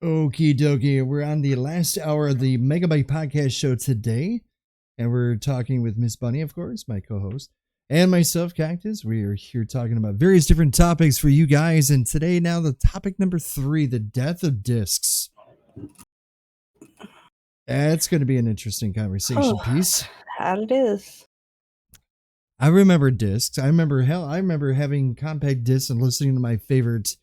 Okie dokie. We're on the last hour of the Megabyte podcast show today. And we're talking with Miss Bunny, of course, my co host, and myself, Cactus. We are here talking about various different topics for you guys. And today, now, the topic number 3, the death of discs. That's going to be an interesting conversation piece. That it is. I remember discs. I remember having compact discs and listening to my favorite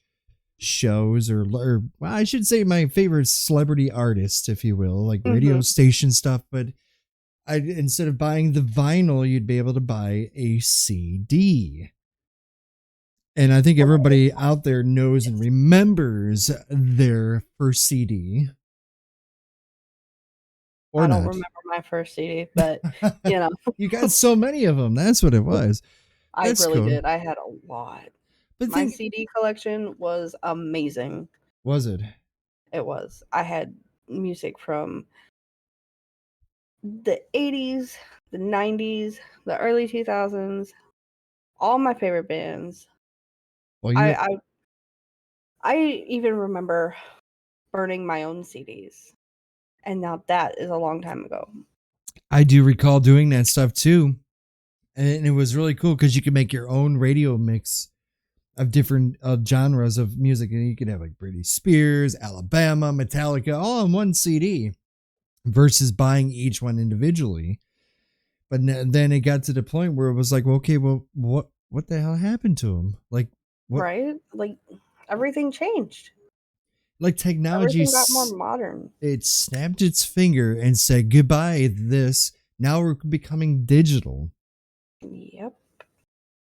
shows or well, I should say my favorite celebrity artists, if you will, like radio station stuff. But instead of buying the vinyl, you'd be able to buy a CD. And I think everybody out there knows and remembers their first CD. Or I don't not. remember my first CD, but you know. You got so many of them. That's what it was. That's I really cool. Did. I had a lot. But my CD collection was amazing. Was it? It was. I had music from the 80s, the 90s, the early 2000s, all my favorite bands. Well, I even remember burning my own CDs. And now that is a long time ago. I do recall doing that stuff too. And it was really cool because you could make your own radio mix of different genres of music. And you could have like Britney Spears, Alabama, Metallica, all on one CD versus buying each one individually. But then it got to the point where it was like, well, okay, well, what the hell happened to them? Like, what? Right? Like, everything changed. Like technology got more modern. It snapped its finger and said goodbye this. Now we're becoming digital. Yep.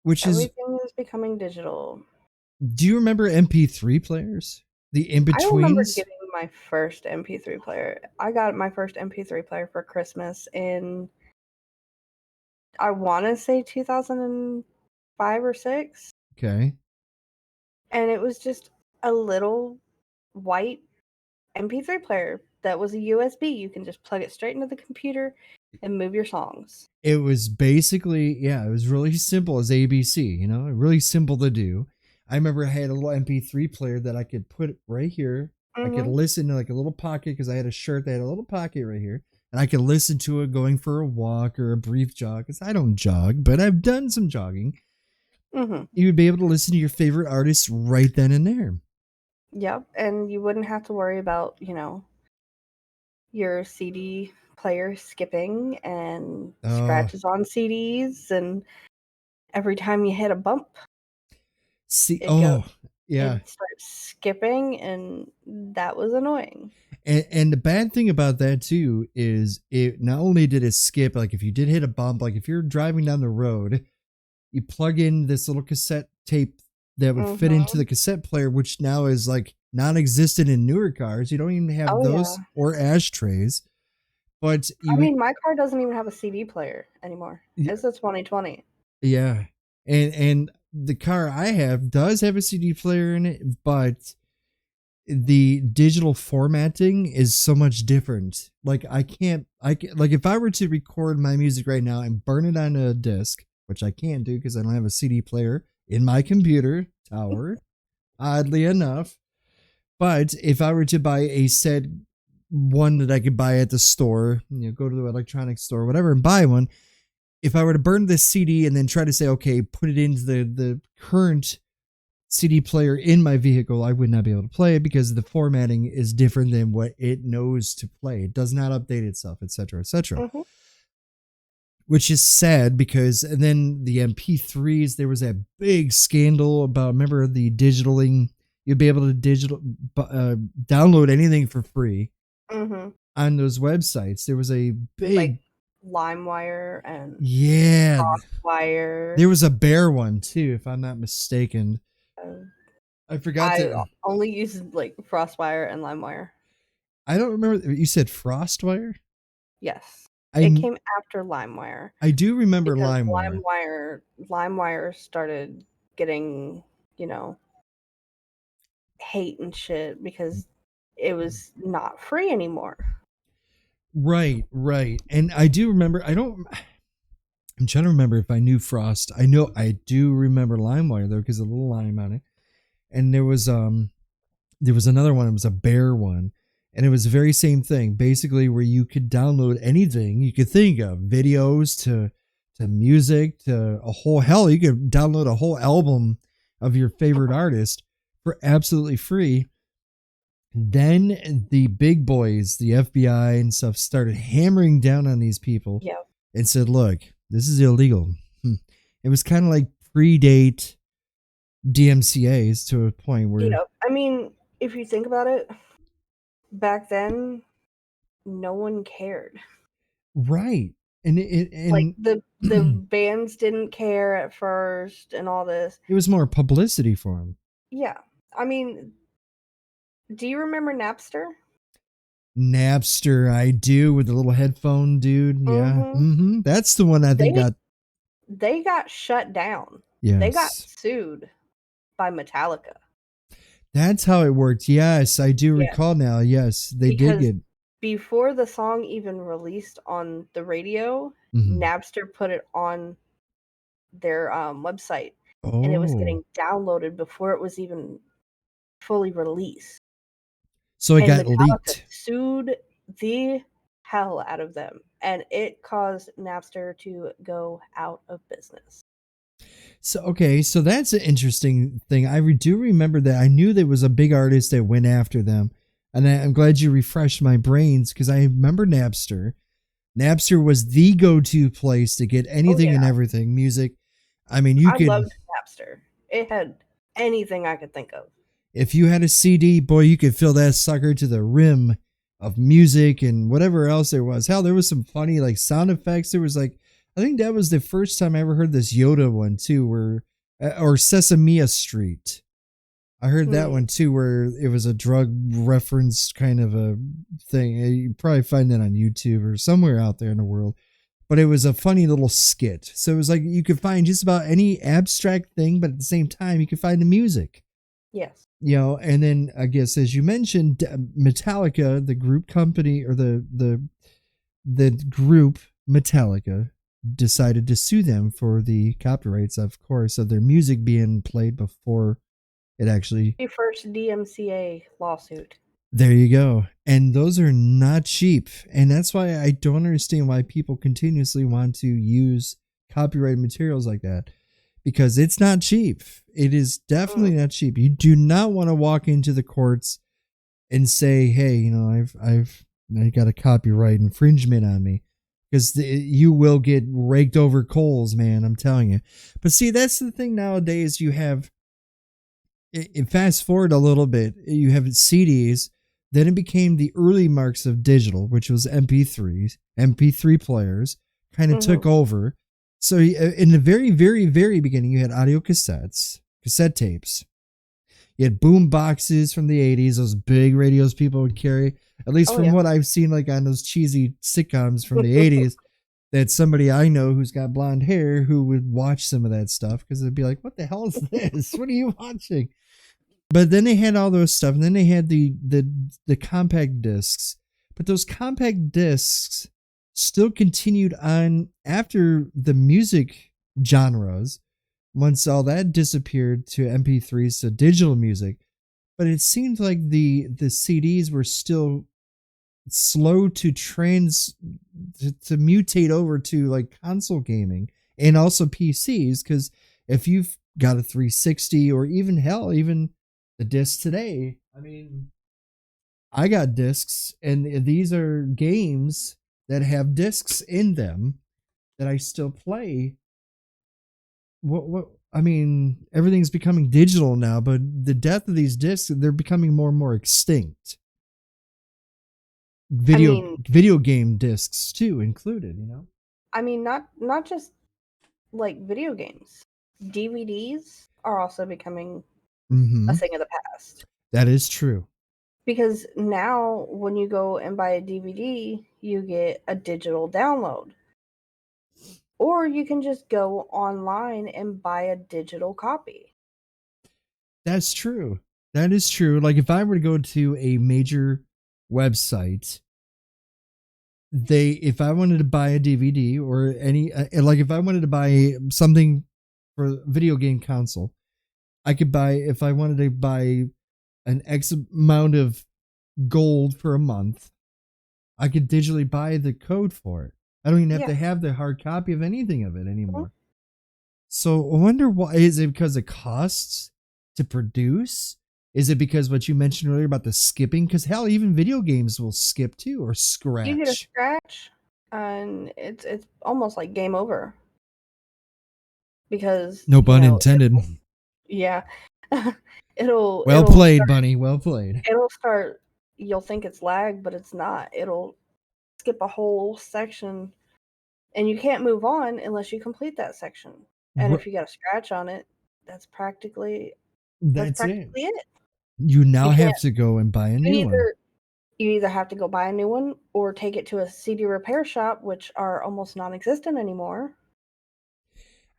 Everything is becoming digital. Do you remember MP3 players? The in-betweens? I remember getting my first MP3 player. I got my first MP3 player for Christmas in, I want to say 2005 or 6. Okay. And it was just a little white MP3 player that was a USB. You can just plug it straight into the computer and move your songs. It was basically, it was really simple as ABC, really simple to do. I remember I had a little MP3 player that I could put right here. I could listen to like a little pocket because I had a shirt that had a little pocket right here. And I could listen to it going for a walk or a brief jog because I don't jog, but I've done some jogging. You would be able to listen to your favorite artists right then and there. Yep, and you wouldn't have to worry about, your CD player skipping and scratches on CDs, and every time you hit a bump, it starts skipping, and that was annoying. And the bad thing about that too is it not only did it skip, like if you did hit a bump, like if you're driving down the road, you plug in this little cassette tape that would fit into the cassette player, which now is like non-existent in newer cars. You don't even have those or ashtrays. But my car doesn't even have a CD player anymore. It's a 2020. Yeah. And the car I have does have a CD player in it, but the digital formatting is so much different. Like like if I were to record my music right now and burn it on a disc, which I can't do because I don't have a CD player in my computer tower, oddly enough. But if I were to buy a said one that I could buy at the store, go to the electronics store, whatever, and buy one, if I were to burn this CD and then try to say, okay, put it into the current CD player in my vehicle, I would not be able to play it because the formatting is different than what it knows to play. It does not update itself, etc., etc. Which is sad because, and then the MP3s, there was that big scandal about, remember the digitaling, you'd be able to download anything for free on those websites. There was a big... Like LimeWire and Crosswire. There was a bear one too, if I'm not mistaken. I forgot I only use like Frostwire and LimeWire. I don't remember. You said Frostwire? Yes. It came after LimeWire. I do remember LimeWire. LimeWire started getting, hate and shit because it was not free anymore. Right. And I do remember, I'm trying to remember if I knew Frost. I know I do remember LimeWire though, because a little lime on it. And there was There was another one. It was a bear one. And it was the very same thing, basically, where you could download anything you could think of, videos to music to a whole hell. You could download a whole album of your favorite artist for absolutely free. Then the big boys, the FBI and stuff, started hammering down on these people Yeah. and said, look, this is illegal. It was kind of like predate DMCAs to a point where, You know, I mean, if you think about it, back then, no one cared. right. And Like the bands didn't care at first and all this. it was more publicity for him. Yeah. I mean, do you remember Napster? Napster, I do, with the little headphone dude. Yeah. Mm-hmm. That's the one I think they got shut down. Yes. They got sued by Metallica. That's how it worked. Yes, I do recall now. Yes, they did get. Before the song even released on the radio, Napster put it on their website, and it was getting downloaded before it was even fully released. So it got leaked. Sued the hell out of them, and it caused Napster to go out of business. So okay, so that's an interesting thing. I do remember that. I knew there was a big artist that went after them, and I'm glad you refreshed my brains because I remember Napster. Napster was the go-to place to get anything and everything, music. I mean, I loved Napster. It had anything I could think of. If you had a CD, boy, you could fill that sucker to the rim of music and whatever else there was. Hell, there was some funny like sound effects. There was like, I think that was the first time I ever heard this Yoda one too, where or Sesame Street. I heard that one too, where it was a drug reference kind of a thing. You probably find that on YouTube or somewhere out there in the world. But it was a funny little skit. So it was like you could find just about any abstract thing, but at the same time, you could find the music. Yes. You know, and then I guess as you mentioned, Metallica, the group company or the group Metallica decided to sue them for the copyrights, of course, of their music being played before it actually. The first DMCA lawsuit. There you go. And those are not cheap. And that's why I don't understand why people continuously want to use copyrighted materials like that. Because it's not cheap. It is definitely not cheap. You do not want to walk into the courts and say, "Hey, you know, I've got a copyright infringement on me," because you will get raked over coals, man. I'm telling you. But see, that's the thing nowadays. You have, fast forward a little bit, you have CDs. Then it became the early marks of digital, which was MP3s, MP3 players, kind of took over. So in the very, very, very beginning, you had audio cassettes, cassette tapes. You had boom boxes from the 80s, those big radios people would carry. At least from what I've seen, like on those cheesy sitcoms from the 80s, that somebody I know who's got blonde hair who would watch some of that stuff because it'd be like, what the hell is this? What are you watching? But then they had all those stuff, and then they had the compact discs. But those compact discs still continued on after the music genres, once all that disappeared to MP3s to digital music. But it seemed like the CDs were still slow to mutate over to like console gaming and also PCs, because if you've got a 360 or even hell, even the discs today, I mean, I got discs, and these are games that have discs in them that I still play. What I mean, everything's becoming digital now, but the death of these discs, they're becoming more and more extinct. Video game discs too included, you know? I mean, not just like video games. DVDs are also becoming a thing of the past. That is true. Because now when you go and buy a DVD, you get a digital download. Or you can just go online and buy a digital copy. That's true. That is true. Like if I were to go to a major website, if I wanted to buy a DVD or any, like if I wanted to buy something for a video game console, I could buy, if I wanted to buy an X amount of gold for a month, I could digitally buy the code for it. I don't even have Yeah. to have the hard copy of anything of it Mhm. anymore. So I wonder, why is it? Because it costs to produce? Is it because what you mentioned earlier about the skipping? Because hell, even video games will skip too, or You get a scratch. scratch, and it's almost like game over because No pun intended. yeah, it'll Well it'll played, start, Bunny. Well played. it'll start. You'll think it's lag, but it's not. It'll skip a whole section, and you can't move on unless you complete that section. And if you got a scratch on it, that's practically that's That's it. practically it. You now You have can't. to go and buy a You new one. either have to go buy a new one or take it to a CD repair shop, which are almost non-existent anymore,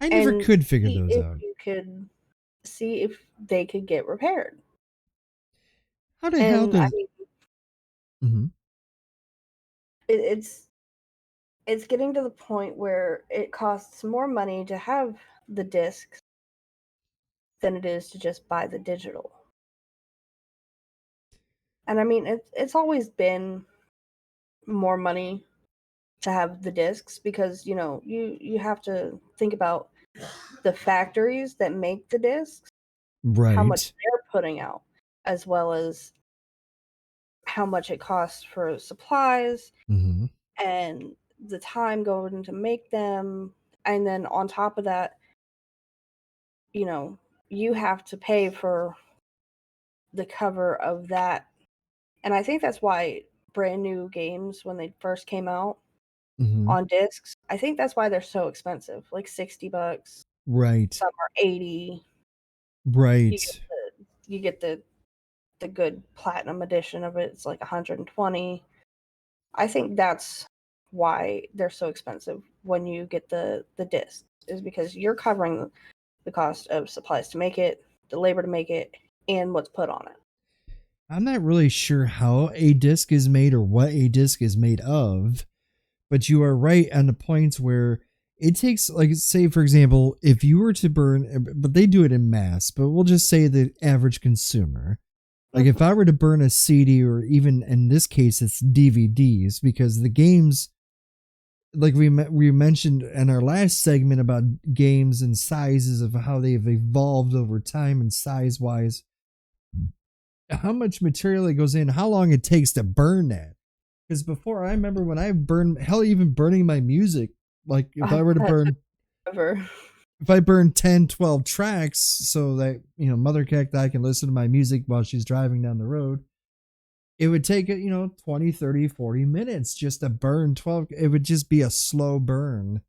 I never and could figure see those if out. you could see if they could get repaired. How the hell And I does? mean, Mhm. it's getting to the point where it costs more money to have the discs than it is to just buy the digital. And I mean, it's always been more money to have the discs because you have to think about the factories that make the discs, how much Right. they're putting out, as well as how much it costs for supplies Mm-hmm. and the time going to make them. And then on top of that, you know, you have to pay for the cover of that. And I think that's why brand new games, when they first came out Mm-hmm. on discs, I think that's why they're so expensive, like $60. Right. Some are 80. You get Right. the good platinum edition of it. It's like 120. I think that's why they're so expensive when you get the disc, is because you're covering the cost of supplies to make it, the labor to make it, and what's put on it. I'm not really sure how a disc is made or what a disc is made of, but you are right on the points where it takes, like, say, for example, if you were to burn, but they do it in mass, but we'll just say the average consumer. Like, if I were to burn a CD, or even in this case, it's DVDs, because the games, like we mentioned in our last segment about games and sizes of how they've evolved over time and size wise, how much material it goes in, how long it takes to burn that. Because before, I remember when I burned, hell, even burning my music, like if I were to That took burn, forever. if I burn 10, 12 tracks so that, Mother Cacti can listen to my music while she's driving down the road, it would take it, 20, 30, 40 minutes just to burn 12. It would just be a slow burn.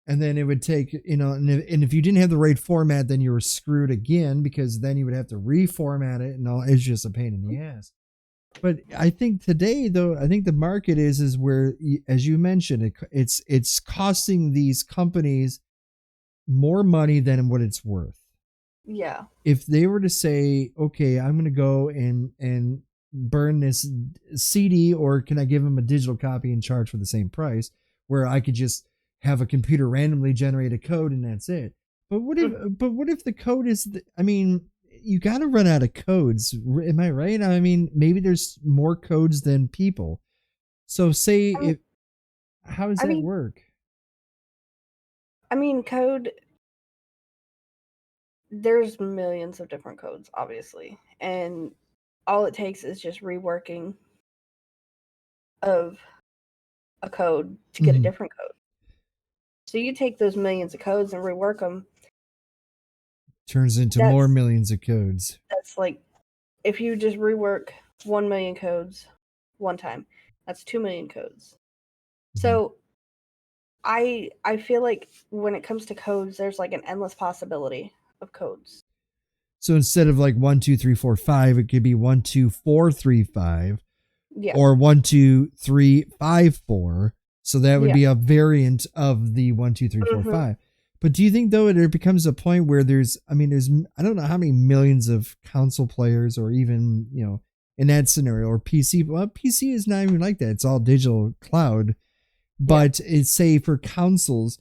And then it would take, and if you didn't have the right format, then you were screwed again, because then you would have to reformat it, and all. It's just a pain in the ass. But I think today, though, I think the market is where, as you mentioned, it's costing these companies more money than what it's worth. Yeah. If they were to say, okay, I'm going to go and burn this CD, or can I give them a digital copy and charge for the same price, where I could just have a computer randomly generate a code and that's it. But what if the code is I mean, you got to run out of codes. Am I right? I mean, maybe there's more codes than people. So say, I mean, if how does I that mean, work? code. There's millions of different codes, obviously, and all it takes is just reworking of a code to get a Mm-hmm. different code. So you take those millions of codes and rework them. Turns into more That's millions of codes. that's like, if you just rework 1 million codes one time, that's 2 million codes. Mm-hmm. So I feel like when it comes to codes, there's like an endless possibility of codes. So instead of like 1, 2, 3, 4, 5, it could be 1, 2, 4, 3, 5, Yeah. or 1, 2, 3, 5, 4. So that would Yeah. be a variant of the 1, 2, 3, 4, Hmm. 5. But do you think, though, there becomes a point where there's I don't know how many millions of console players, or even, in that scenario, or PC. Well, PC is not even like that. It's all digital cloud. Yeah. But it's, say, for consoles,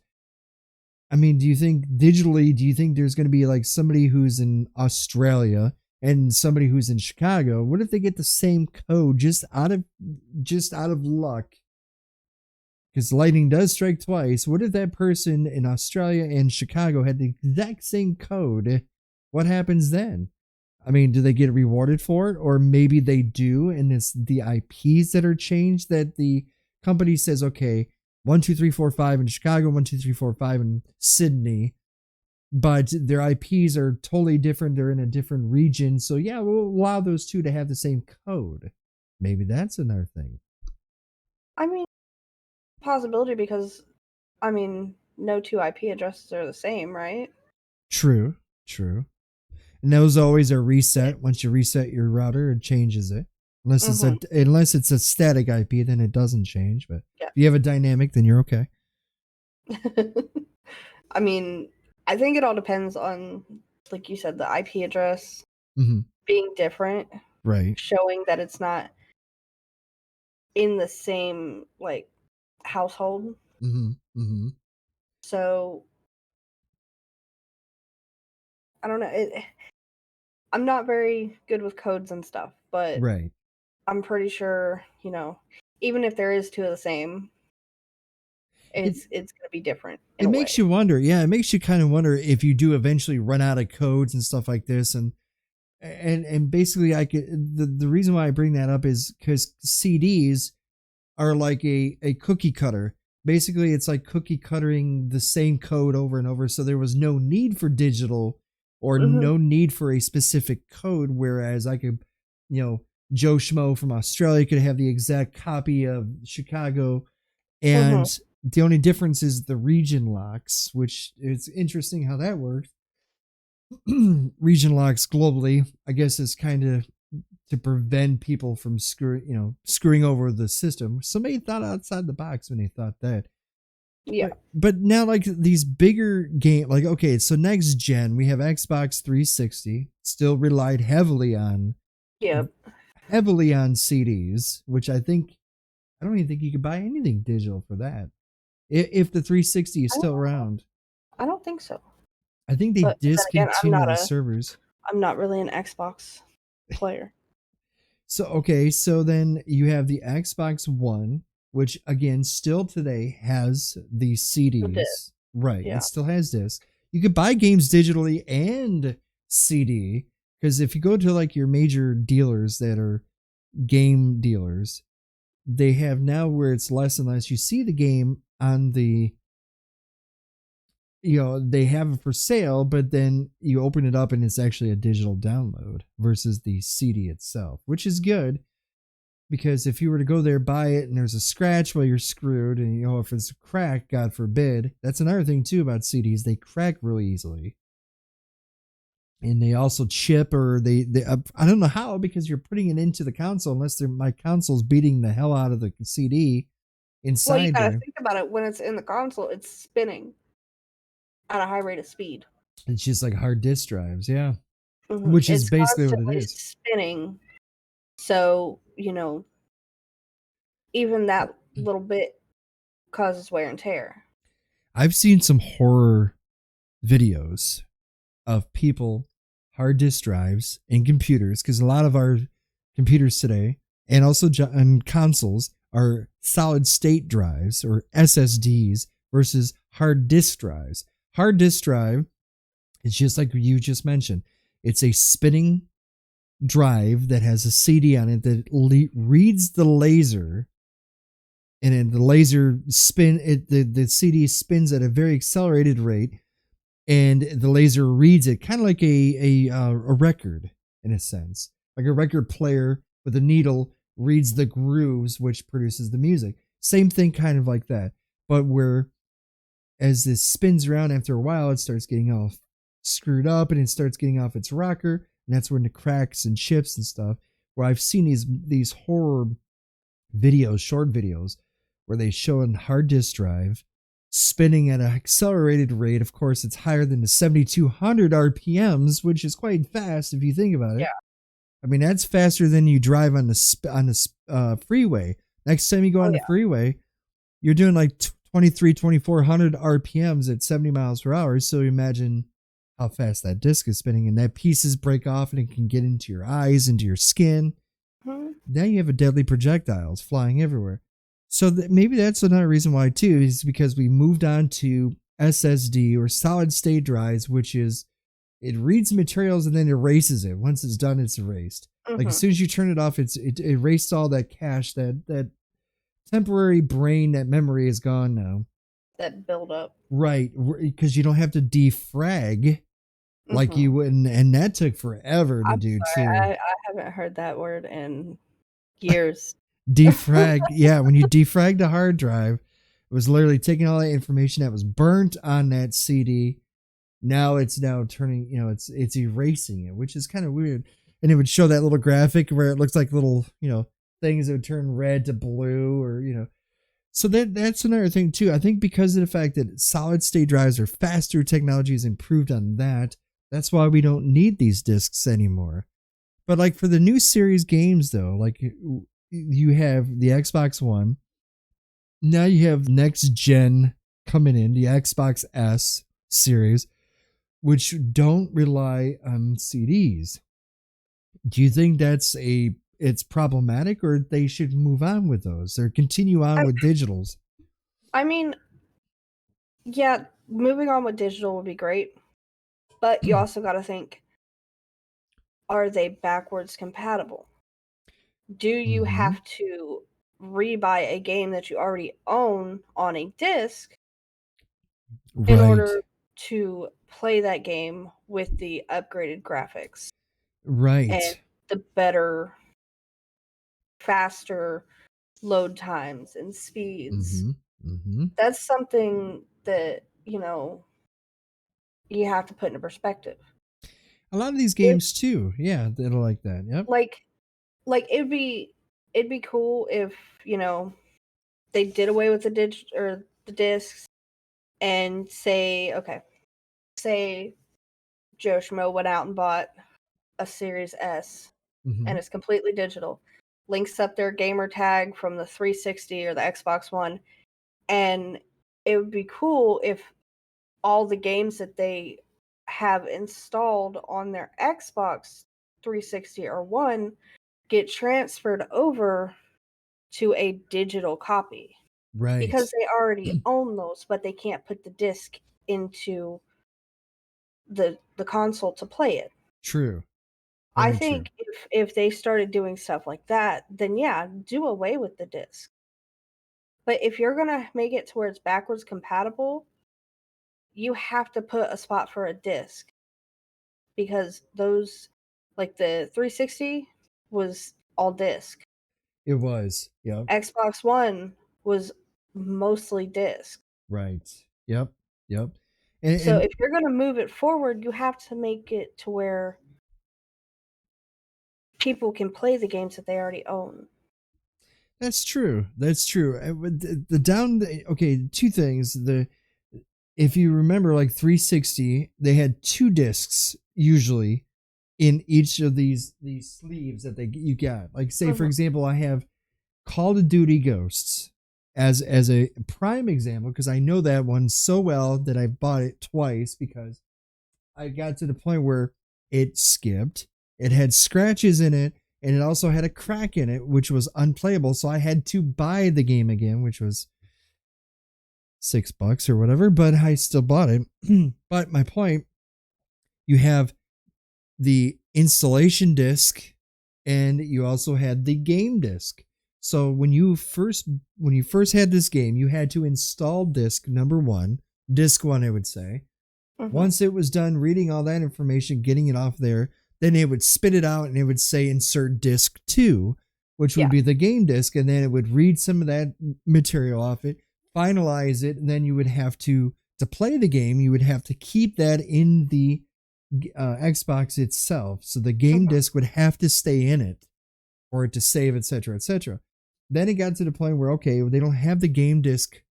I mean, do you think there's going to be like somebody who's in Australia and somebody who's in Chicago, what if they get the same code just out of luck? Because lightning does strike twice. What if that person in Australia and Chicago had the exact same code? What happens then? I mean, do they get rewarded for it? Or maybe they do, and it's the IPs that are changed that the company says, okay, 12345 in Chicago, 12345 in Sydney, but their IPs are totally different. They're in a different region. So yeah, we'll allow those two to have the same code. Maybe that's another thing. I mean, possibility, because I mean, no two IP addresses are the same, right? True, true. And those always are reset. Once you reset your router, it changes it. Unless it's a static IP, then it doesn't change. But Yeah. if you have a dynamic, then you're okay. I mean, I think it all depends on, like you said, the IP address being different, right? Showing that it's not in the same like household. So I don't know. I'm not very good with codes and stuff, but right. I'm pretty sure, even if there is two of the same, it's going to be different. It makes you wonder. Yeah, it makes you kind of wonder if you do eventually run out of codes and stuff like this, and basically, the reason why I bring that up is because CDs are like a cookie cutter. Basically, it's like cookie cuttering the same code over and over. So there was no need for digital or no need for a specific code. Whereas I could, Joe Schmo from Australia could have the exact copy of Chicago. And the only difference is the region locks, which it's interesting how that works. Region locks globally, I guess, is kind of to prevent people from screwing over the system. Somebody thought outside the box when they thought that. Yeah. But now, like, these bigger game, like, okay, so next gen, we have Xbox 360, still relied heavily on CDs, which I don't even think you could buy anything digital for that. If the 360 is still around. I don't think so. I think they discontinued the servers. I'm not really an Xbox player. So then you have the Xbox One, which again still today has the CDs. Right. Yeah. It still has discs. You could buy games digitally and CD, because if you go to like your major dealers that are game dealers, they have now where it's less and less. You see the game on the, they have it for sale, but then you open it up and it's actually a digital download versus the CD itself, which is good, because if you were to go there, buy it, and there's a scratch, well, you're screwed. And if it's a crack, God forbid. That's another thing too about CDs. They crack really easily. And they also chip, or they I don't know how, because you're putting it into the console, unless my console's beating the hell out of the CD inside. Well, you gotta think about it. When it's in the console, it's spinning at a high rate of speed. It's just like hard disk drives, yeah. Which is basically what it is. Spinning. So, even that little bit causes wear and tear. I've seen some horror videos of people, hard disk drives and computers, because a lot of our computers today and also on consoles are solid state drives or SSDs versus hard disk drives. Hard disk drive is just like you just mentioned. It's a spinning drive that has a CD on it that reads the laser, and then the laser the CD spins at a very accelerated rate, and the laser reads it kind of like a record, in a sense, like a record player with a needle reads the grooves, which produces the music. Same thing, kind of like that, but where as this spins around, after a while it starts getting all screwed up and it starts getting off its rocker, and that's when the cracks and chips and stuff. Where I've seen these horror videos, short videos, where they show a hard disk drive spinning at an accelerated rate. Of course, it's higher than the 7,200 RPMs, which is quite fast if you think about it. Yeah. I mean, that's faster than you drive on the freeway. Next time you go on the freeway, you're doing like 2,400 RPMs at 70 miles per hour. So imagine how fast that disc is spinning, and that pieces break off and it can get into your eyes, into your skin. Hmm. Now you have a deadly projectiles flying everywhere. So maybe that's another reason why too, is because we moved on to SSD or solid state drives, which is it reads materials and then erases it. Once it's done, it's erased. Like as Hmm. soon as you turn it off, it erased all that cache, that temporary brain, that memory is gone now. That build up. Right, because you don't have to defrag like Hmm. you would, and that took forever to I'm do sorry, too. I haven't heard that word in years. Defrag, yeah, when you defragged a hard drive, it was literally taking all that information that was burnt on that CD. Now it's now turning, it's erasing it, which is kind of weird. And it would show that little graphic where it looks like little, things that would turn red to blue, or so that's another thing too. I think because of the fact that solid state drives are faster, technology has improved on that. That's why we don't need these discs anymore. But like for the new series games though, like you have the Xbox One. Now you have next gen coming in, the Xbox S series, which don't rely on CDs. Do you think it's problematic, or they should move on with those or continue on I, with digitals? I mean, yeah, moving on with digital would be great, but you also got to think, are they backwards compatible? Do you Mm-hmm. have to rebuy a game that you already own on a disc in Right. order to play that game with the upgraded graphics and Right. the better, faster load times and speeds? Mm-hmm. Mm-hmm. That's something that, you have to put into perspective. A lot of these If games too. Yeah, they're like that. Yep. like it'd be cool if, you know, they did away with the discs and say Joe Schmo went out and bought a Series S Mm-hmm. and it's completely digital, links up their gamer tag from the 360 or the Xbox One, and it would be cool if all the games that they have installed on their Xbox 360 or One get transferred over to a digital copy because Right. they already own those, but they can't put the disc into the console to play it. True. I Very true. think if they started doing stuff like that, then yeah, do away with the disc. But if you're gonna make it to where it's backwards compatible, you have to put a spot for a disc because those, like the 360 was all disc. It was. Yep. Xbox One was mostly disc. Right. Yep. Yep. And, So and if you're going to move it forward, you have to make it to where people can play the games that they already own. that's true. That's true. The down. Okay, two things. The If you remember, like 360, they had two discs usually in each of these sleeves that you got. Like say for Mhm. example, I have Call of Duty Ghosts as a prime example because I know that one so well that I bought it twice because I got to the point where it skipped, it had scratches in it, and it also had a crack in it, which was unplayable. So I had to buy the game again, which was $6 or whatever, but I still bought it. But my point, you have the installation disc and you also had the game disc. So when you first had this game, you had to install disc number 1, disc 1 I would say. Mhm. Once it was done reading all that information, getting it off there, then it would spit it out and it would say insert disc 2, which would Yeah. be the game disc, and then it would read some of that material off it, finalize it, and then you would have to play the game, you would have to keep that in the Xbox itself. So the game Mhm. disc would have to stay in it for it to save, etc., etc. Then it got to the point where okay, they don't have the game disc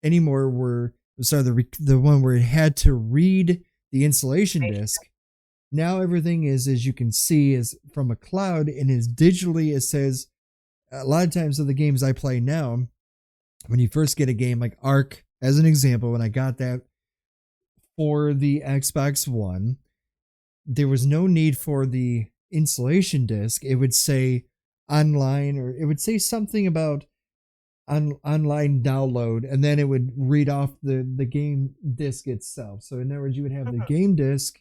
anymore. Where sorry, the one where it had to read the installation disc. Now everything is, as you can see, is from a cloud and is digitally. It says a lot of times of the games I play now, when you first get a game like Ark, as an example, when I got that for the Xbox One, there was no need for the installation disc. It would say online, or it would say something about online download, and then it would read off the game disc itself. So in other words, you would have the Mhm. game disc,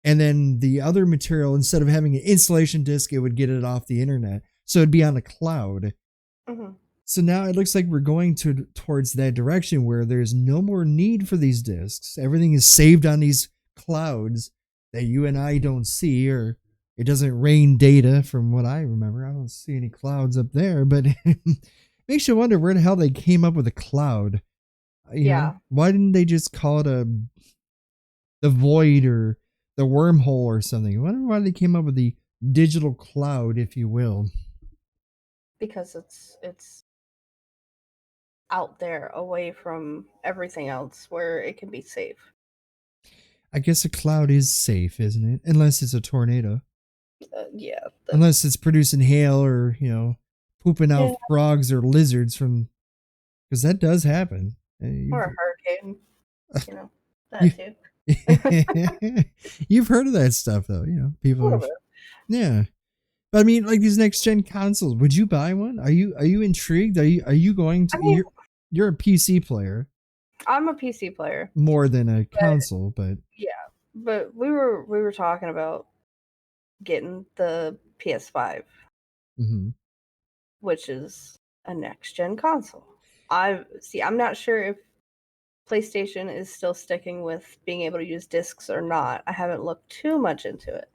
and then the other material, instead of having an installation disc, it would get it off the internet. So it'd be on the cloud. Mhm. So now it looks like we're going towards that direction where there's no more need for these discs. Everything is saved on these clouds that you and I don't see, or it doesn't rain data from what I remember. I don't see any clouds up there, but it makes you wonder where the hell they came up with a cloud. Yeah, Why didn't they just call it the void or the wormhole or something? I wonder why they came up with the digital cloud, if you will. because it's out there away from everything else where it can be safe. I guess a cloud is safe, isn't it? Unless it's a tornado. Yeah, Unless it's producing hail, or, pooping out yeah, frogs or lizards from, because that does happen. or a hurricane, you know, You, that too. you've heard of that stuff, though. A People little have, bit. yeah. But I mean, like these next gen consoles, would you buy one? Are you intrigued? Are you going I to? mean, You're a PC player I'm a PC player, more than a but console, but yeah, but we were talking about getting the PS5, mhm. which is a next gen console. I'm not sure if PlayStation is still sticking with being able to use discs or not. I haven't looked too much into it.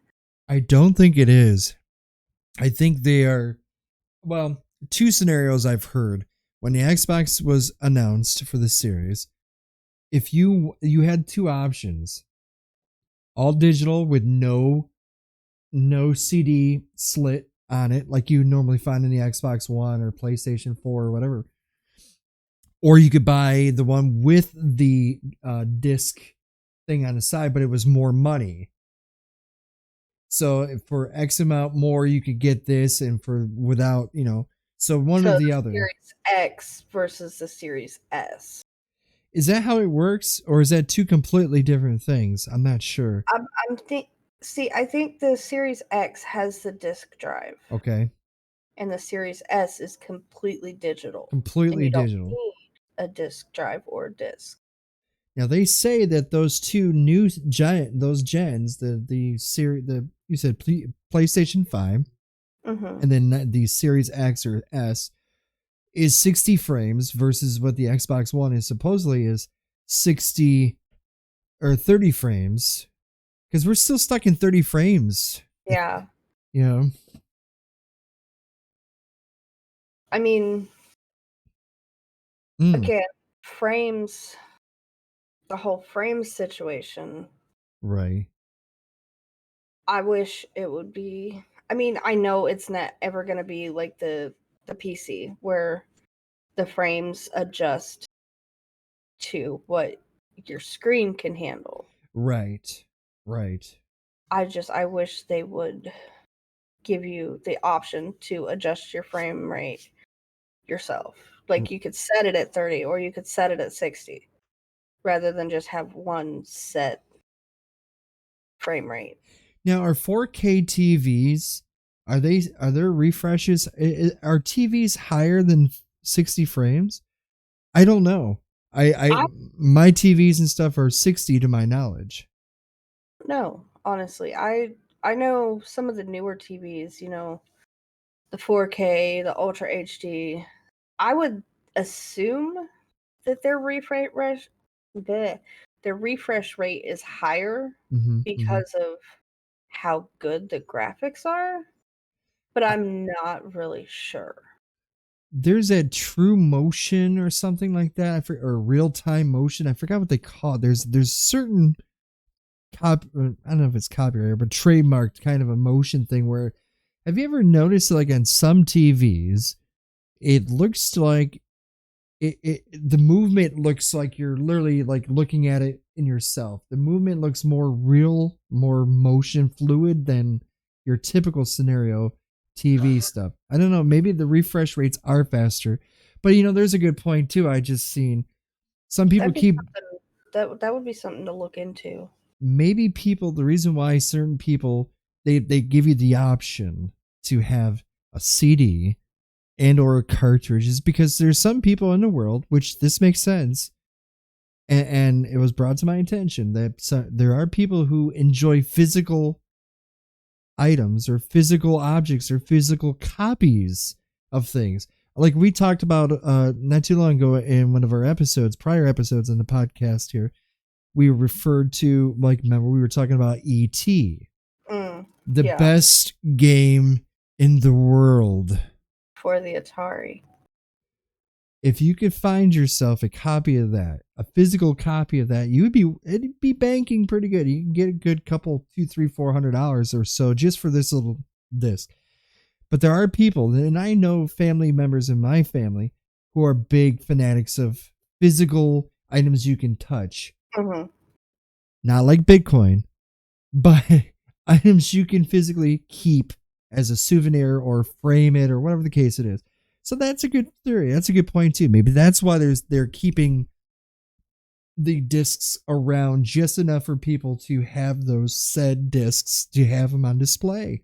I don't think it is. I think they are. Well, two scenarios I've heard when the Xbox was announced for the series. If you had two options, all digital with no CD slit on it, like you normally find in the Xbox One or PlayStation 4 or whatever, or you could buy the one with the disc thing on the side, but it was more money. So for X amount more, you could get this, and for without, so one So or the the other. Series X versus the Series S. Is that how it works, or is that two completely different things? I'm not sure. I'm think See, I think the Series X has the disk drive Okay, and the Series S is completely digital and completely you don't digital. need a disk drive or a disk. Now they say that those two new giant those gens, the series, the you said PlayStation 5, Mhm. and then the Series X or S is 60 frames versus what the Xbox One is supposedly is 60 or 30 frames, because we're still stuck in 30 frames. Yeah. You know, I mean, mm, again, frames, the whole frame situation, right. I wish it would be. I mean, I know it's not ever going to be like the PC where the frames adjust to what your screen can handle. Right. Right. I wish they would give you the option to adjust your frame rate yourself. Like you could set it at 30 or you could set it at 60 rather than just have one set frame rate. Now, are 4K TVs, are there refreshes? Are TVs higher than 60 frames? I don't know. I I my TVs and stuff are 60 to my knowledge. don't know, honestly. I know some of the newer TVs, the 4K, the Ultra HD. I would assume that bleh, their refresh rate is higher Hmm, hmm. because of how good the graphics are, but I'm not really sure. There's that True Motion or something like that, or Real Time Motion. I forgot what they call it. There's certain I don't know if it's copyright, but trademarked kind of a motion thing where, have you ever noticed, like on some TVs, it looks like the movement looks like you're literally like looking at it in yourself. The movement looks more real, more motion fluid than your typical scenario TV stuff. I don't know, maybe the refresh rates are faster. But there's a good point too. I just seen some people That'd be keep something. That would be something to look into. Maybe people, the reason why certain people, they give you the option to have a CD and or a cartridge is because there's some people in the world, which this makes sense, and it was brought to my attention that there are people who enjoy physical items or physical objects or physical copies of things. Like we talked about not too long ago in one of our episodes, prior episodes in the podcast here, we referred to, like, remember we were talking about E.T., the Yeah, best game in the world. for the Atari. If you could find yourself a copy of that, a physical copy of that, it'd be banking pretty good. You can get a good couple, $200, $300, $400 or so just for this little disc. But there are people, and I know family members in my family who are big fanatics of physical items you can touch. Mm-hmm. Not like Bitcoin, but items you can physically keep as a souvenir or frame it or whatever the case it is. So that's a good theory. That's a good point too. Maybe that's why they're keeping the discs around just enough for people to have those said discs, to have them on display.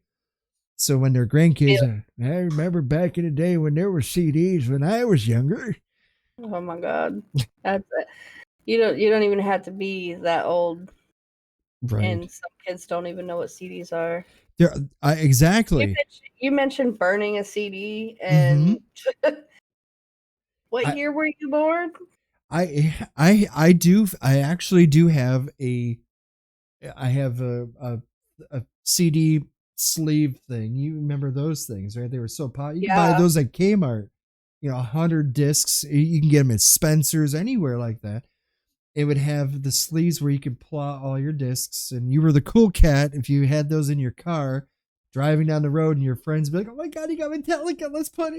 So when their grandkids, I remember back in the day when there were CDs when I was younger. Oh my God, that's it. You don't even have to be that old, Right? and some kids don't even know what CDs are. Exactly. You mentioned burning a CD, and what year were you born? I do. I actually do have a CD sleeve thing. You remember those things, right? They were so popular. You can buy those at Kmart. 100 discs. You can get them at Spencer's, anywhere like that. It would have the sleeves where you could plot all your discs, and you were the cool cat if you had those in your car driving down the road, and your friends would be like, "Oh my God, you got Metallica! Let's put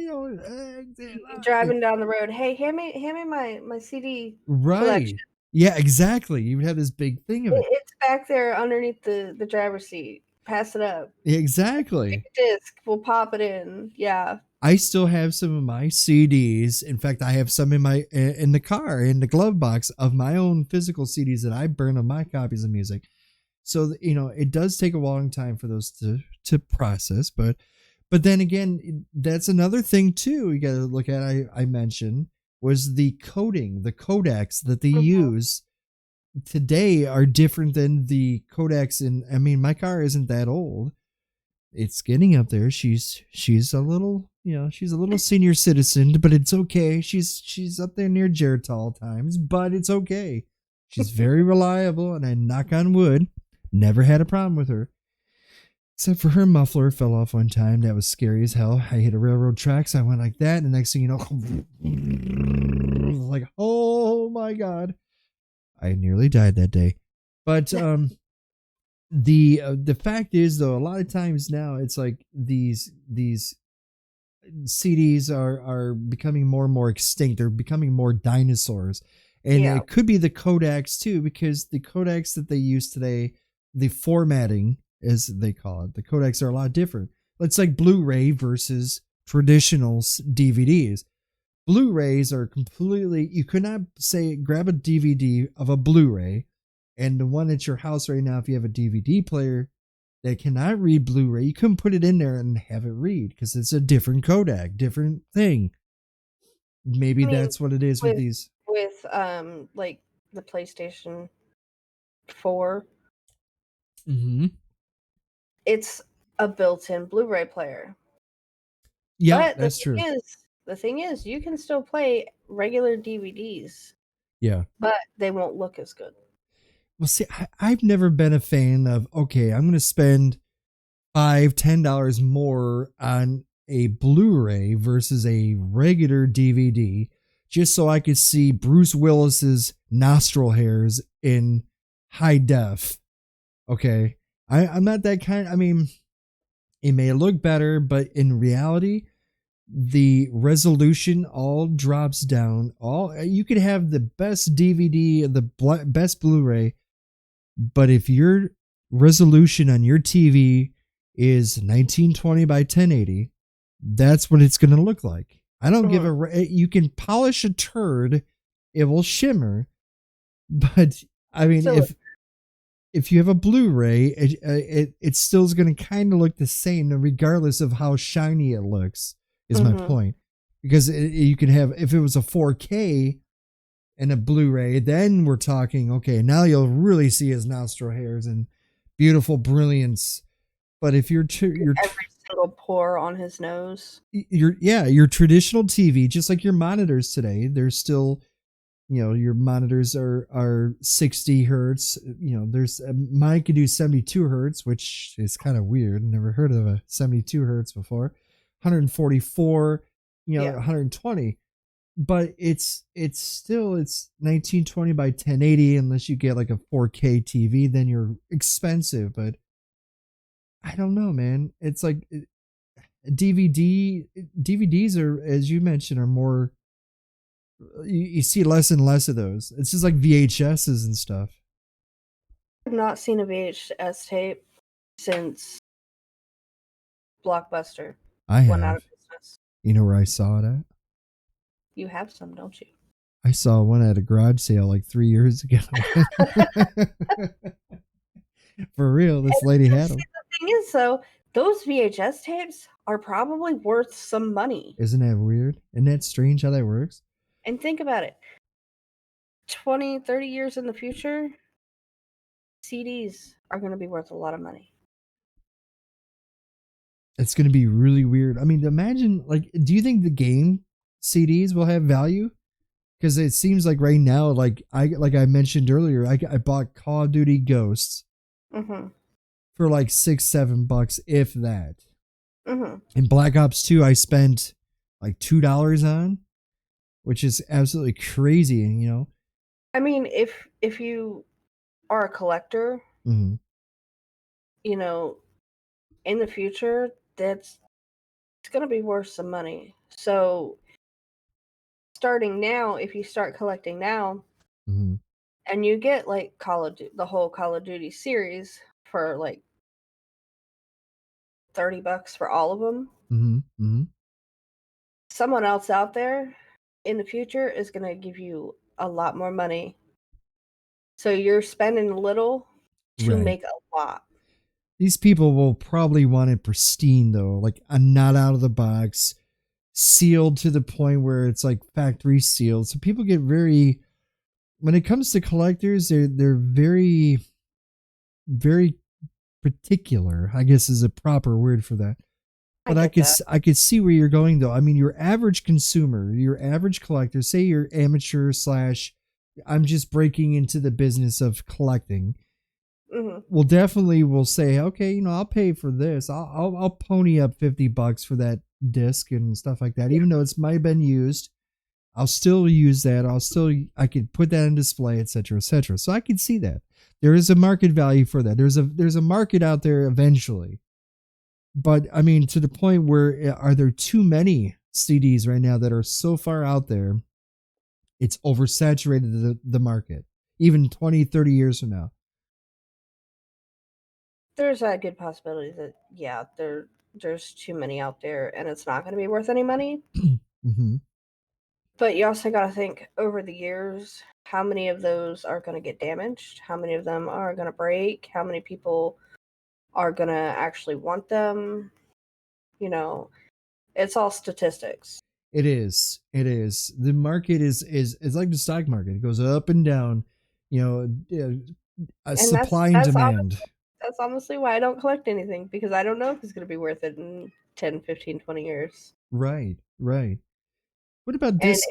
driving down the road. Hey, hand me my CD collection." Right. Yeah, exactly. You would have this big thing of it. It's back there underneath the driver's seat. Pass it up. Exactly. Pick a disc. We'll pop it in. Yeah. I still have some of my CDs. In fact, I have some in the car, in the glove box of my own physical CDs that I burn on my copies of music. So, it does take a long time for those to process, but then again, that's another thing too you got to look at. I mentioned was the coding, the codecs that they use today are different than the codecs I mean, my car isn't that old. It's getting up there. She's a little, she's a little senior citizen, but it's okay. She's up there near Geritol times, but it's okay. She's very reliable, and I knock on wood, never had a problem with her. Except for her muffler fell off one time. That was scary as hell. I hit a railroad tracks. I went like that, and the next thing you know, like, oh my God. I nearly died that day. But the fact is, though, a lot of times now it's like these CDs are becoming more and more extinct. They're becoming more dinosaurs. And it could be the codecs too, because the codecs that they use today, the formatting, as they call it, the codecs are a lot different. It's like Blu-ray versus traditional DVDs. Blu-rays are completely, you could not say grab a DVD of a Blu-ray, and the one at your house right now, if you have a DVD player that cannot read Blu-ray, you couldn't put it in there and have it read because it's a different codec, different thing. Maybe that's what it is with these. With like the PlayStation 4. Mm-hmm. It's a built-in Blu-ray player. Yeah, but that's true. The thing is, you can still play regular DVDs. Yeah. But they won't look as good. Well, see, I've never been a fan of, okay, I'm going to spend $5-10 more on a Blu-ray versus a regular DVD just so I could see Bruce Willis's nostril hairs in high def. Okay. I'm not that kind. I mean, it may look better, but in reality, the resolution all drops down. You could have the best DVD, the best Blu-ray, but if your resolution on your TV is 1920 by 1080, that's what it's going to look like. I don't give a. You can polish a turd, it will shimmer, But I mean, So, if you have a Blu-ray, it still is going to kind of look the same, regardless of how shiny it looks. Is my hmm point? Because you could have, if it was a 4K and a Blu-ray, then we're talking, okay, now you'll really see his nostril hairs and beautiful brilliance. But if every single pore on his nose. your traditional TV, just like your monitors today, they're still, your monitors are 60 hertz. There's mine could do 72 hertz, which is kind of weird. Never heard of a 72 hertz before. 144, Yeah. 120. But it's 1920 by 1080, unless you get like a 4K TV, then you're expensive. But I don't know, man. It's like DVDs are, as you mentioned, are more, you see less and less of those. It's just like VHSs and stuff. I've not seen a VHS tape since Blockbuster I went out have. of business. You know where I saw it at? You have some, don't you? I saw one at a garage sale like 3 years ago. For real, this lady had See, them. the thing is, though, those VHS tapes are probably worth some money. Isn't that weird? Isn't that strange how that works? And think about it 20, 30 years in the future, CDs are going to be worth a lot of money. It's going to be really weird. I mean, imagine, like, do you think the game CDs will have value? Because it seems like right now, like I mentioned earlier, I bought Call of Duty Ghosts Mm-hmm. for like $6-7, if that. Mm-hmm. And Black Ops 2, I spent like $2 on, which is absolutely crazy. I mean, if you are a collector, Mhm. you know, in the future, that's it's going to be worth some money. So, starting now, if you start collecting now, Mhm. and you get like the whole Call of Duty series for like $30 for all of them, Mhm. Mhm. someone else out there in the future is going to give you a lot more money. So you're spending a little to Right. make a lot. These people will probably want it pristine though, like a not out of the box, sealed to the point where it's like factory sealed. So people get very, when it comes to collectors, they're very, very particular, I guess is a proper word for that. I But get that. I could see where you're going though. I mean, your average consumer, your average collector, say you're amateur slash, I'm just breaking into the business of collecting. Hmm. Will definitely will say, okay, I'll pay for this. I'll pony up $50 for that disc and stuff like that. Yeah. Even though it's might have been used, I'll still use that. I could put that on display, etc., etc. So I could see that there is a market value for that. There's a market out there eventually. But I mean, to the point where, are there too many CDs right now that are so far out there? It's oversaturated the market, even 20, 30 years from now. There's a good possibility that yeah, there's too many out there and it's not going to be worth any money. Hmm. But you also got to think over the years how many of those are going to get damaged, how many of them are going to break, how many people are going to actually want them. You know, it's all statistics. It is. It is. The market is like the stock market. It goes up and down. A And supply and demand. that's honestly why I don't collect anything because I don't know if it's going to be worth it in 10, 15, 20 years. Right. Right. What about And this?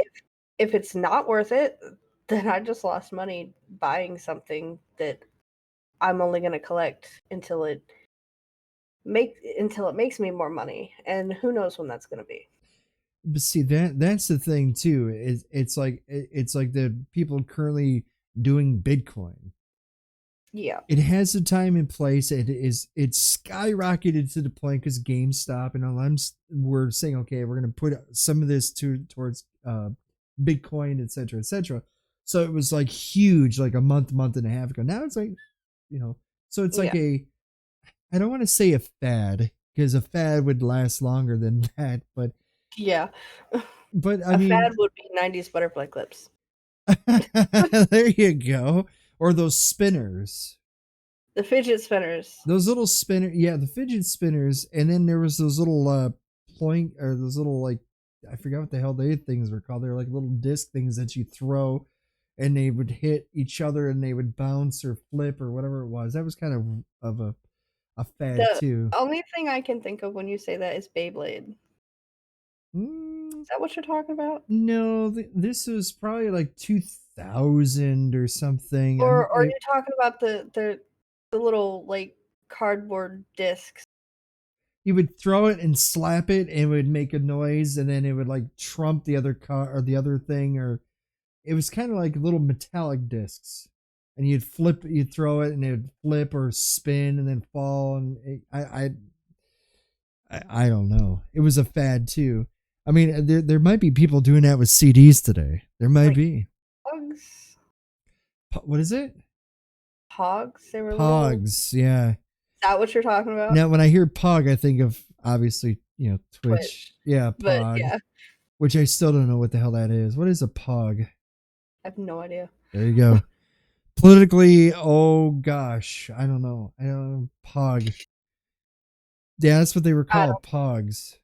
if it's not worth it, then I just lost money buying something that I'm only going to collect until it makes me more money, and who knows when that's going to be. But see, that's the thing too. It's like the people currently doing Bitcoin. Yeah. It has a time and place. It's skyrocketed to the point because GameStop and all them we're saying, okay, we're gonna put some of this towards Bitcoin, etc., etc. So it was like huge, like a month and a half ago. Now it's like, so it's like Yeah. I don't want to say a fad, because a fad would last longer than that, but Yeah. I A fad mean, would be 90s butterfly clips. There you go. Or those spinners. The fidget spinners. Those little spinner, yeah, the fidget spinners, and then there was those little ploink or those little like I forgot what the hell they things were called. They're like little disc things that you throw, and they would hit each other and they would bounce or flip or whatever it was. That was kind of a fad The too. only thing I can think of when you say that is Beyblade. Mm, Is that what you're talking about? no, this was probably like 2000 or something. I mean, Or are you talking about the little like cardboard discs? you would throw it and slap it, and it would make a noise, and then it would like trump the other car or the other thing, or it was kind of like little metallic discs, and you'd throw it, and it would flip or spin and then fall, and I don't know. It was a fad too. I mean, there might be people doing that with CDs today. There might Like be. Pogs? What is it? Pogs? They were little. Pogs, yeah. Is that what you're talking about? Now, when I hear Pog, I think of obviously, Twitch. Twitch. Yeah, But Pog, yeah, which I still don't know what the hell that is. What is a Pog? I have no idea. There you go. Politically, oh gosh, I don't know. I don't know. Pog. Yeah, that's what they were I called, Pogs.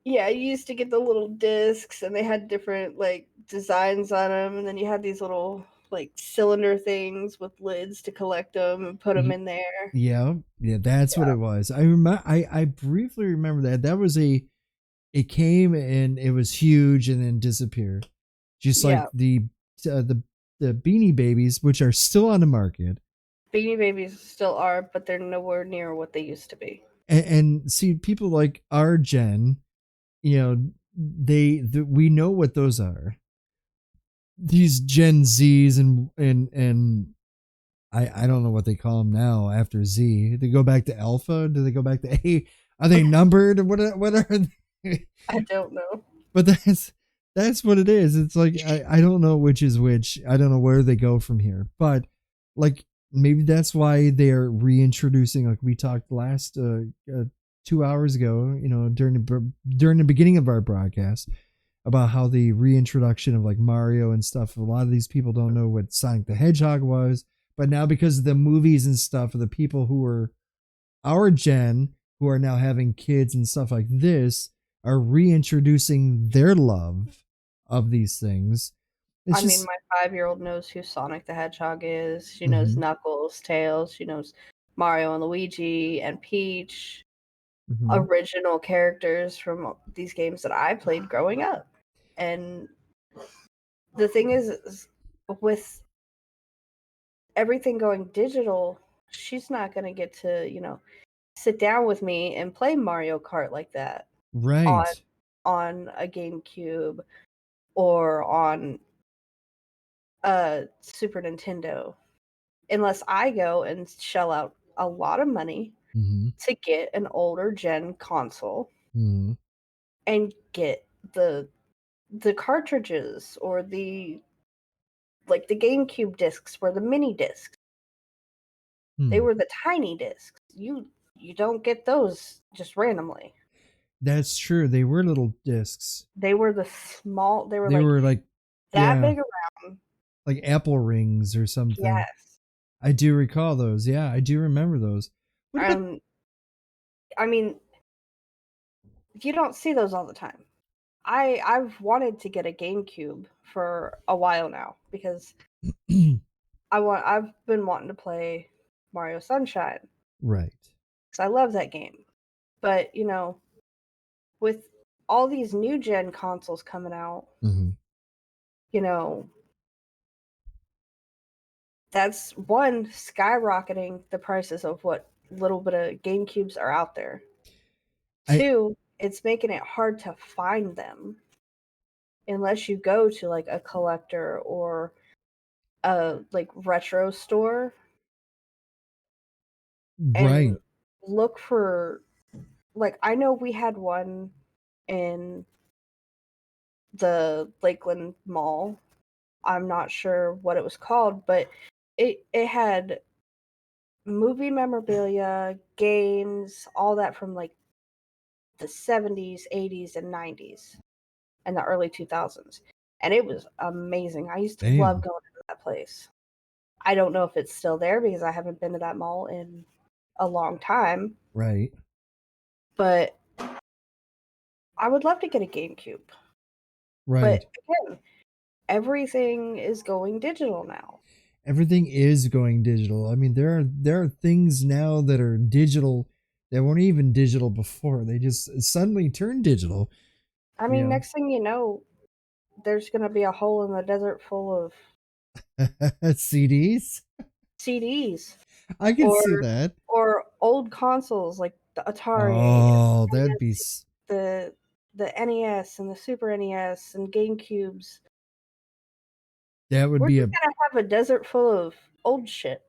Yeah, you used to get the little discs and they had different like designs on them, and then you had these little like cylinder things with lids to collect them and put them in there. Yeah, yeah, that's what Yeah. it was. I remember. I briefly remember that. That was a. It came and it was huge and then disappeared, just like Yeah. uh, the the Beanie Babies, which are still on the market. Beanie Babies still are, but they're nowhere near what they used to be. And see, people like our gen, we know what those are. These Gen Zs and I don't know what they call them now after Z. They go back to Alpha? Do they go back to A? Are they numbered? What are they? I don't know. But that's what it is. It's like I don't know which is which. I don't know where they go from here. But like maybe that's why they're reintroducing, like we talked last 2 hours ago, during the beginning of our broadcast, about how the reintroduction of like Mario and stuff. A lot of these people don't know what Sonic the Hedgehog was, but now because of the movies and stuff, of the people who are our gen who are now having kids and stuff like this are reintroducing their love of these things. It's I mean, just my 5-year-old knows who Sonic the Hedgehog is. She knows mhm, Knuckles, Tails. She knows Mario and Luigi and Peach. mhm. Original characters from these games that I played growing up. And the thing is with everything going digital, she's not going to get to, sit down with me and play Mario Kart like that on Right. on a GameCube or on a Super Nintendo unless I go and shell out a lot of money Mhm. to get an older gen console Mhm. and get the cartridges or the GameCube discs were the mini discs. They Hmm. were the tiny discs. You don't get those just randomly. That's true. They were little discs. They were the small. They were They like were like, that yeah, big around. like apple rings or something. Yes. I do recall those. Yeah, I do remember those. What about Um. I mean, you don't see those all the time. I've wanted to get a GameCube for a while now because I've been wanting to play Mario Sunshine right? because I love that game. But with all these new gen consoles coming out, Mhm. you know, that's one skyrocketing the prices of what little bit of GameCubes are out there. I Two, it's making it hard to find them unless you go to like a collector or a like retro store right. and look for like I know we had one in the Lakeland Mall. I'm not sure what it was called, but it had movie memorabilia, games, all that from like the 70s, 80s, and 90s, and the early 2000s. and it was amazing. I used to love Damn. going to that place. I don't know if it's still there because I haven't been to that mall in a long time, Right. but I would love to get a GameCube. Right. But again, everything is going digital now. Everything is going digital. I mean, there are things now that are digital that weren't even digital before. They just suddenly turned digital. I You mean, next thing you know, there's going to be a hole in the desert full of know, CDs. CDs I can or see that. old consoles like the Atari, Oh, that'd be and the NES and the Super NES and GameCubes. that would We're be just a. gonna have a desert full of old shit.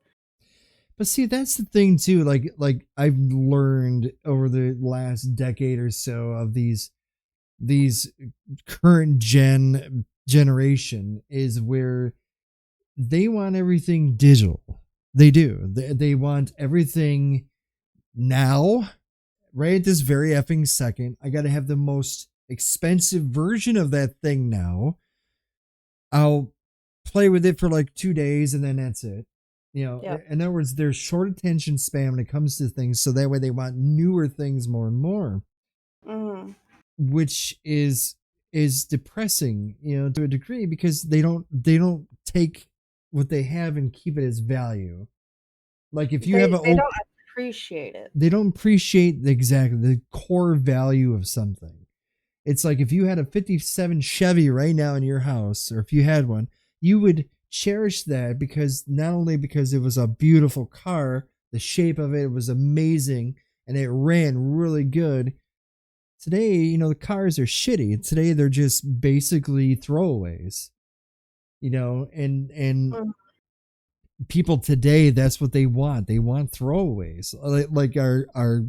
But see, that's the thing too. Like I've learned over the last decade or so of these current generation is where they want everything digital. They do. They want everything now, right at this very effing second. I got to have the most expensive version of that thing now. I'll play with it for like 2 days and then that's it. You know, Yep. in other words, there's short attention span when it comes to things, so that way they want newer things more and more, Mm. which is depressing, to a degree, because they don't take what they have and keep it as value. Like if you have an They old, don't appreciate it. they don't appreciate exactly the core value of something. It's like if you had a 57 Chevy right now in your house, or if you had one, you would cherish that because not only because it was a beautiful car, the shape of it was amazing, and it ran really good. Today, the cars are shitty. Today they're just basically throwaways. And Mm. people today, that's what they want. They want throwaways. Like our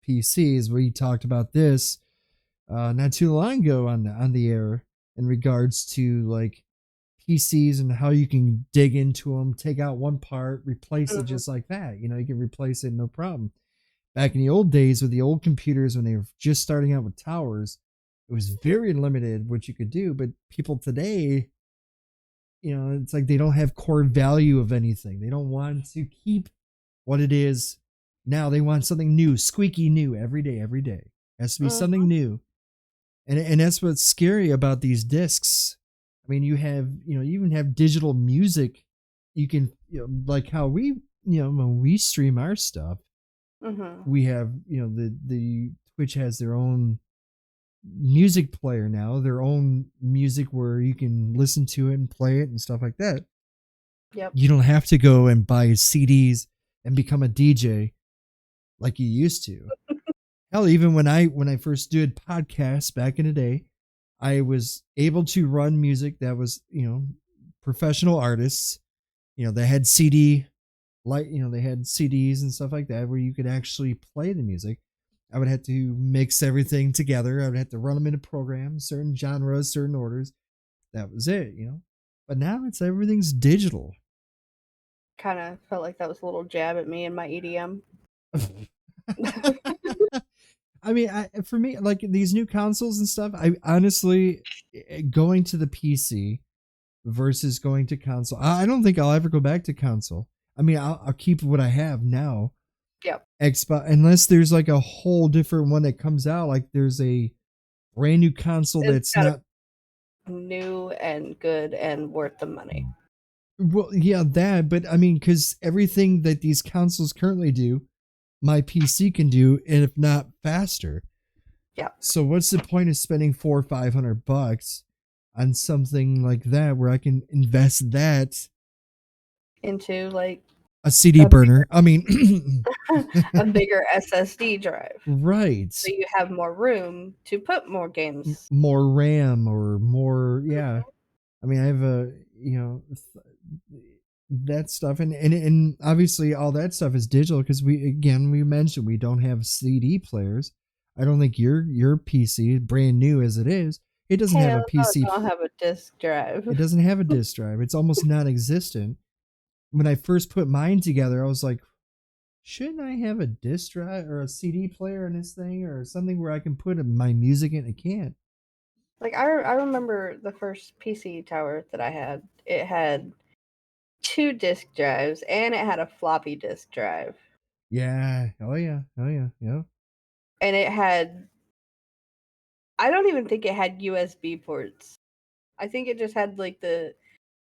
PCs. We talked about this not too long ago on the air in regards to like PCs and how you can dig into them, take out one part, replace it Mhm. just like that. You can replace it no problem. Back in the old days with the old computers when they were just starting out with towers, it was very limited what you could do. But people today, it's like they don't have core value of anything. They don't want to keep what it is. Now they want something new, squeaky new every day, every day. It has to be Mhm. something new. And that's what's scary about these discs. I mean, you even have digital music. You can, like how when we stream our stuff, Mhm. we have, the Twitch has their own music player now, their own music where you can listen to it and play it and stuff like that. Yep. You don't have to go and buy CDs and become a DJ like you used to. Hell, even when I first did podcasts back in the day, I was able to run music that was, professional artists, they had they had CDs and stuff like that where you could actually play the music. I would have to mix everything together. I would have to run them into programs, certain genres, certain orders. That was it. But now it's everything's digital. Kind of felt like that was a little jab at me and my EDM. I mean, for me, like these new consoles and stuff, I honestly, going to the PC versus going to console, I don't think I'll ever go back to console. I mean, I'll keep what I have now. Yep. Xbox, unless there's like a whole different one that comes out, like there's a brand new console It's that's got to not. be new and good and worth the money. Well, yeah, that, but I mean, because everything that these consoles currently do, my PC can do, and if not faster. Yep. So what's the point of spending $400 or $500 on something like that where I can invest that Into like a CD a burner? I mean, a bigger SSD drive. So right, you have more room to put more games. more RAM or more, yeah. Mhm. I mean, I have that stuff, and obviously all that stuff is digital because we mentioned we don't have CD players. I don't think your PC, brand new as it is, it doesn't have a Hell no, PC. don't have a disk It drive. doesn't have a disk drive. It's almost non-existent. When I first put mine together, I was like, shouldn't I have a disk drive or a CD player in this thing or something where I can put my music in? I can't. Like I remember the first PC tower that I had. It had 2 disk drives and it had a floppy disk drive. Yeah. Oh yeah. Oh yeah. Yeah. And it had, I don't even think it had USB ports. I think it just had like the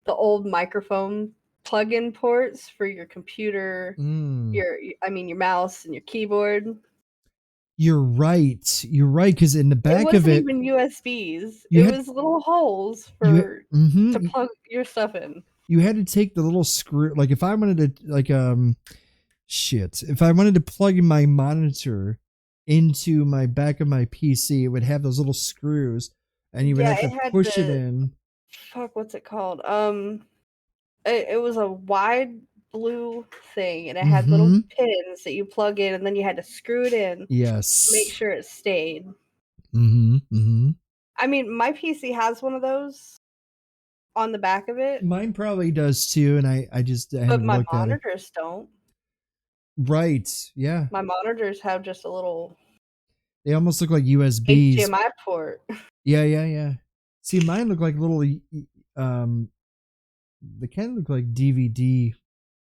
old microphone plug-in ports for your computer, Mm. your mouse and your keyboard. You're right. You're right. Because in the It back of wasn't it, even USBs. you It had was little holes you for to mm-hmm, plug your stuff in. you had to take the little screw. Like if I wanted to shit, if I wanted to plug in my monitor into my back of my PC, it would have those little screws, and you would Yeah, have it to had push it the in. fuck. What's it called? It was a wide blue thing, and it had little Mm-hmm. pins that you plug in, and then you had to screw it in to make Yes. sure it stayed. Mm-hmm. Mm-hmm. I mean, my PC has one of those on the back of it, Mine probably does too, and I but haven't my looked at it. monitors don't. Right. Yeah. My monitors have just a little They almost look like USBs. HDMI port. Yeah, yeah, yeah. See, mine look like little um they kind of look like DVD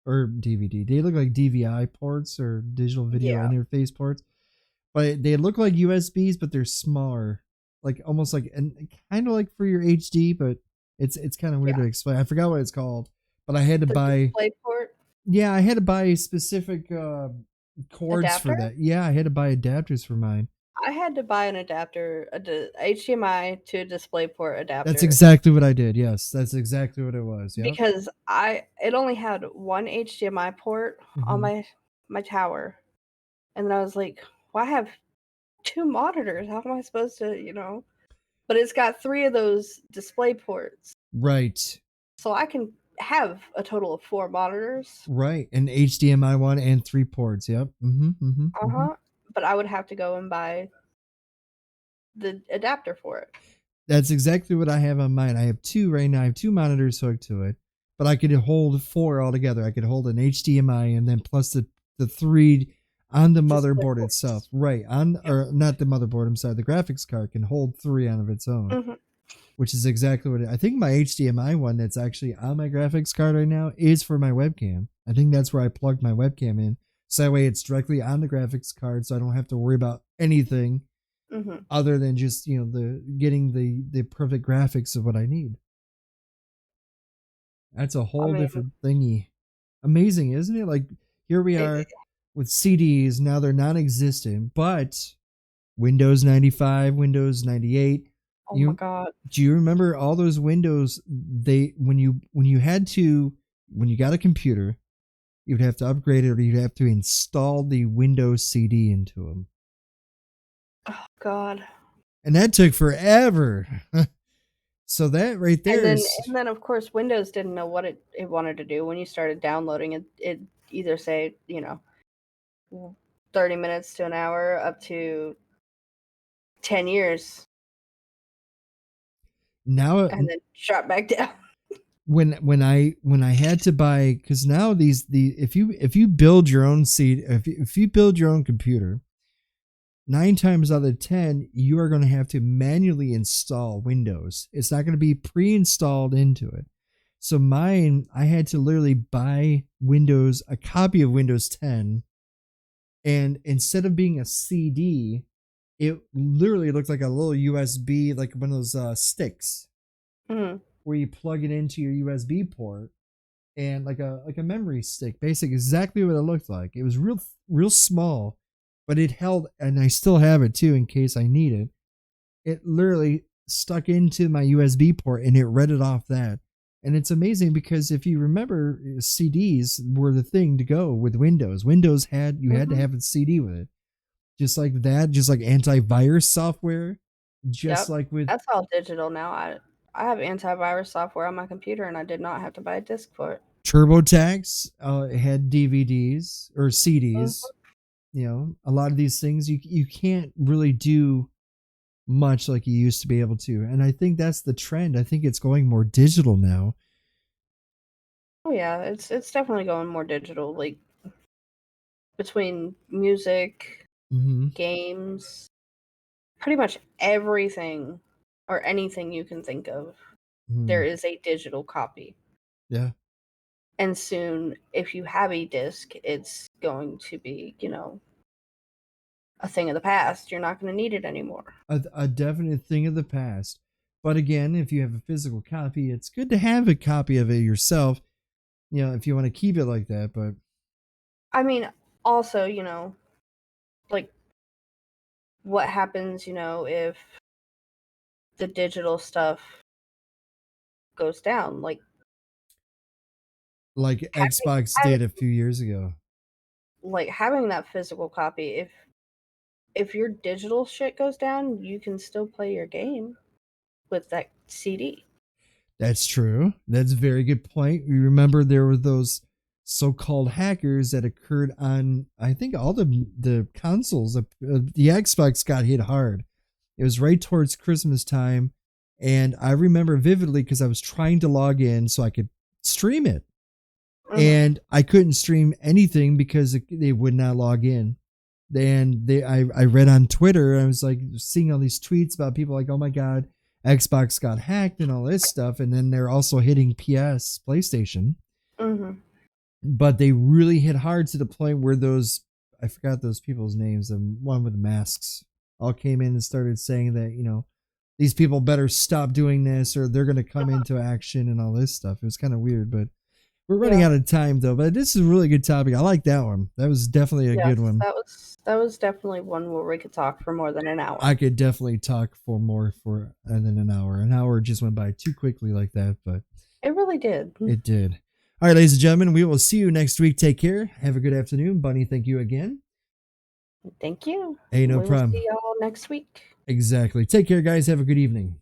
or DVD. They look like DVI ports or digital video Yeah, interface ports. But they look like USBs, but they're smaller. Like almost like and kind of like for your HD, but it's kind of weird yeah. to explain. I forgot what it's called, but I had to The buy display port yeah, I had to buy specific cords for adapter. that. Yeah, I had to buy adapters for mine. I had to buy an adapter, HDMI to a DisplayPort That's adapter exactly what I did. Yes, that's exactly what it was. Yep. because I it only had one HDMI port on Hmm. my tower, and then I was like, "Well, I have two monitors. How am I supposed to, But it's got three of those display ports, Right. so I can have a total of four monitors. Right. An HDMI one and three ports. Yep. Mm-hmm. Mm-hmm. Uh Mm-hmm. huh. But I would have to go and buy the adapter for it. That's exactly what I have on mine. I have two right now. I have two monitors hooked to it, but I could hold four altogether. I could hold an HDMI and then plus the three on the Display motherboard itself. ports. Right on, Yep. or not the motherboard. I'm sorry. The graphics card can hold three on of its own, Hmm. which is exactly what I think. My HDMI one that's actually on my graphics card right now is for my webcam. I think that's where I plugged my webcam in, so that way it's directly on the graphics card, so I don't have to worry about anything Hmm. other than just the getting the perfect graphics of what I need. That's a I whole mean, different thingy. Amazing, isn't it? Like here we it, are with CDs now, they're non-existent, but Windows 95, Windows 98. oh my You god. do you remember all those Windows? They when you had to when you got a computer, you'd have to upgrade it or you'd have to install the Windows CD into them, Oh god. and that took forever. So that right And there then is and then of course Windows didn't know what it wanted to do when you started downloading it. It either say, 30 minutes to an hour up to 10 years now and then drop back down. when I had to buy because now the if you build your own seat if you build your own computer 9 times out of 10 you are going to have to manually install Windows. It's not going to be pre-installed into it. So mine I had to literally buy Windows a copy of Windows 10, and instead of being a CD it literally looked like a little USB, like one of those sticks Mhm. where you plug it into your USB port, and like a memory stick, basically exactly what it looked like. It was real small, but it held, and I still have it too in case I need it. It literally stuck into my USB port and it read it off that. And it's amazing because if you remember, CDs were the thing to go with Windows. Windows had you had to Mhm. have a CD with it, just like that, just like antivirus software, just Yep. like with That's all digital now. I have antivirus software on my computer and I did not have to buy a disc for it. TurboTax. It had DVDs or CDs. Mhm. A lot of these things you can't really do much like you used to be able to, and I think that's the trend. I think it's going more digital now. Oh yeah, it's definitely going more digital, like between music, Hmm. games, pretty much everything or anything you can think of, there Hmm. is a digital copy. Yeah. And soon, if you have a disc, it's going to be, a thing of the past. You're not going to need it anymore. A definite thing of the past. But again, if you have a physical copy, it's good to have a copy of it yourself, if you want to keep it like that. But I mean, also, like what happens, if the digital stuff goes down? like Having, Xbox having did a few years ago. having that physical copy, if your digital shit goes down, you can still play your game with that CD. That's true. That's a very good point. You remember there were those so-called hackers that occurred on, I think, all the consoles. The Xbox got hit hard. It was right towards Christmas time, and I remember vividly because I was trying to log in so I could stream it, Hmm. and I couldn't stream anything because they would not log in. And I read on Twitter, I was like seeing all these tweets about people like, oh my god, Xbox got hacked and all this stuff, and then they're also hitting PlayStation, Hmm. but they really hit hard to the point where those, I forgot those people's names, the one with the masks, all came in and started saying that these people better stop doing this or they're going to come into action and all this stuff. It was kind of weird, but we're running Yeah. out of time though. But this is a really good topic. I like that one. That was definitely a good Yes, one. that was definitely one where we could talk for more than an I hour. could definitely talk for more for than an hour. An hour just went by too quickly like that, but It really did. it did. All right, ladies and gentlemen, we will see you next week. Take care. Have a good afternoon. Bunny, thank you again. Thank you. Hey, no We will see problem. y'all next week. Exactly. Take care, guys. Have a good evening.